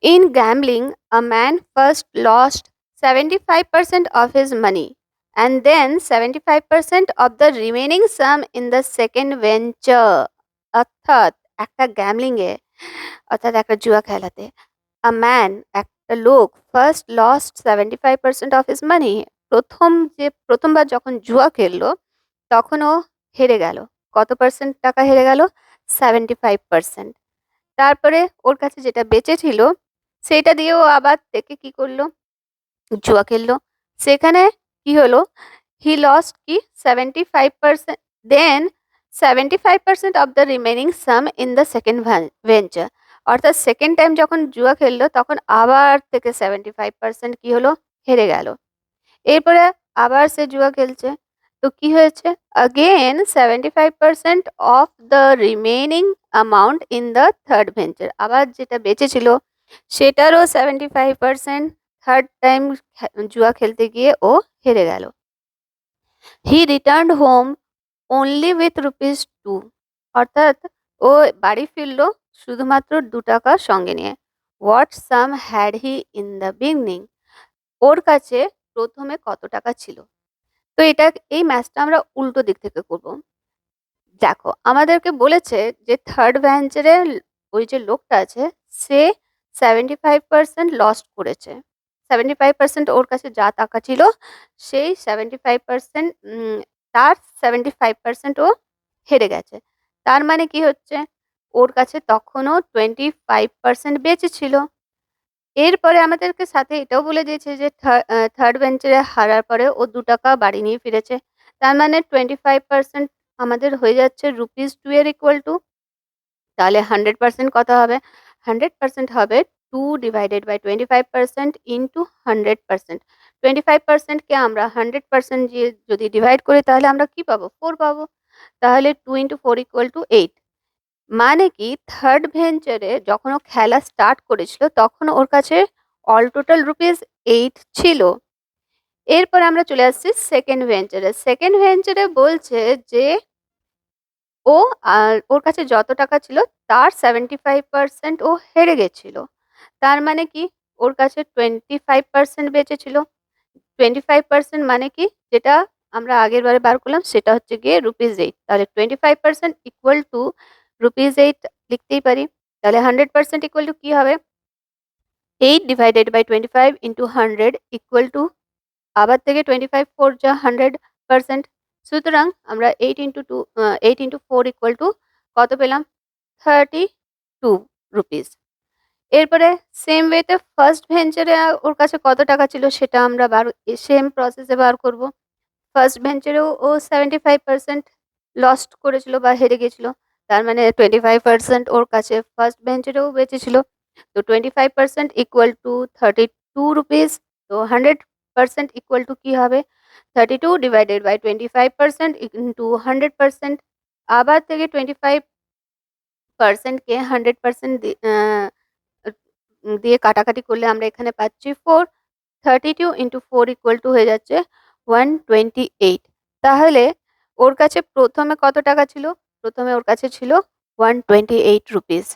In gambling, a man first lost 75% of his money and then 75% of the remaining sum in the second venture. অর্থাৎ একটা gambling এ অর্থাৎ একটা জুয়া খেলাতে a man একটা লোক ফার্স্ট লস্ট 75% অফ হিজ মানি প্রথমবার যখন জুয়া খেললো তখন ও হেরে গেল। কত পার্সেন্ট টাকা হেরে গেল? 75%। তারপরে ওর কাছে যেটা বেঁচে ছিল সেইটা দিয়ে ও আবার থেকে কি করলো? জুয়া খেললো। সেখানে কি হলো? হি লস্ট কি 75%, দেন 75% of the remaining some in the second venture. অর্থাৎ সেকেন্ড টাইম যখন জুয়া খেললো তখন আবার থেকে 75% কি হলো? হেরে গেল। এরপরে আবার সে জুয়া খেলছে। তো কি হয়েছে? again 75% of the remaining amount in the third venture. আবার যেটা বেঁচে ছিল সেটারও 75% থার্ড টাইম জুয়া খেলতে গিয়ে ও হেরে গেল। He returned home only with rupees 2। অর্থাৎ ও বাড়ি ফিরলো শুধুমাত্র 2 টাকা সঙ্গে নিয়ে। What sum had he in the beginning? ওর কাছে প্রথমে কত টাকা ছিল? তো এই ম্যাচটা আমরা উল্টো দিক থেকে করব। দেখো, আমাদেরকে বলেছে যে থার্ড ভেঞ্চারে ওই যে লোকটা আছে সে 75% লস্ট করেছে। 75% ওর কাছে যা টাকা ছিল সেই 75% তার 75% ও হেরে গেছে। তার মানে কি হচ্ছে? ওর কাছে তখনও 25% বেঁচে ছিল। এরপরে আমাদেরকে সাথে এটাও বলে দিয়েছে যে থার্ড ভেঞ্চারে হারার পরে ও 2 টাকা বাড়ি নিয়ে ফিরেছে। তার মানে 25% আমাদের হয়ে যাচ্ছে রুপিস 2 এর ইকুয়াল টু, তাহলে 100% কত হবে? 100% হবে 2 ডিভাইডেড বাই 25% ইন্টু 100%। 25%কে আমরা 100% দিয়ে যদি ডিভাইড করি তাহলে আমরা কি পাবো? 4 পাবো। তাহলে 2 ইন্টু 4 ইকুয়াল টু 8। মানে কি থার্ড ভেঞ্চারে যখন ও খেলা স্টার্ট করেছিল তখন ওর কাছে অল টোটাল রুপিস 8 ছিল। এরপর আমরা চলে আসছি সেকেন্ড ভেঞ্চারে। সেকেন্ড ভেঞ্চারে বলছে যে ও ওর কাছে যত টাকা ছিল তার 75% ও হেরে গেছিল। তার মানে কি ওর কাছে 25% বেঁচে ছিল। 25% মানে কি? যেটা আমরা আগের বারে বার করলাম সেটা হচ্ছে গিয়ে রুপিস 8। তাহলে 25% ইকুয়াল টু রুপিস 8 লিখতেই পারি। তাহলে 100% ইকুয়াল টু কি হবে? 8 divided by 25 into 100 equal to, আবার থেকে 25 4 যা 100%। সুতরাং আমরা 8 ইন্টু 4 ইকুয়াল টু কত পেলাম? 32 রুপিস। এরপরে সেম ওয়েতে ফার্স্ট ভেঞ্চারে ওর কাছে কত টাকা ছিল সেটা আমরা সেম প্রসেসে বার করব। ফার্স্ট ভেঞ্চারেও ও 75% লস্ট করেছিল বা হেরে গেছিল। তার মানে 25% ওর কাছে ফার্স্ট ভেঞ্চারেও বেঁচেছিল। তো 25% ইকুয়াল টু 32 রুপিস। তো 100% ইকুয়াল টু কি হবে? 32 ডিভাইডেড বাই 25% ইন্টু 100%। আবার থেকে 25% কে 100% দিয়ে কাটাকাটি করলে আমরা এখানে পাচ্ছি 4। 32 ইন্টু 4 ইকুয়াল টু হয়ে যাচ্ছে 128। তাহলে ওর কাছে প্রথমে কত টাকা ছিল? প্রথমে ওর কাছে ছিল 128 রুপিস।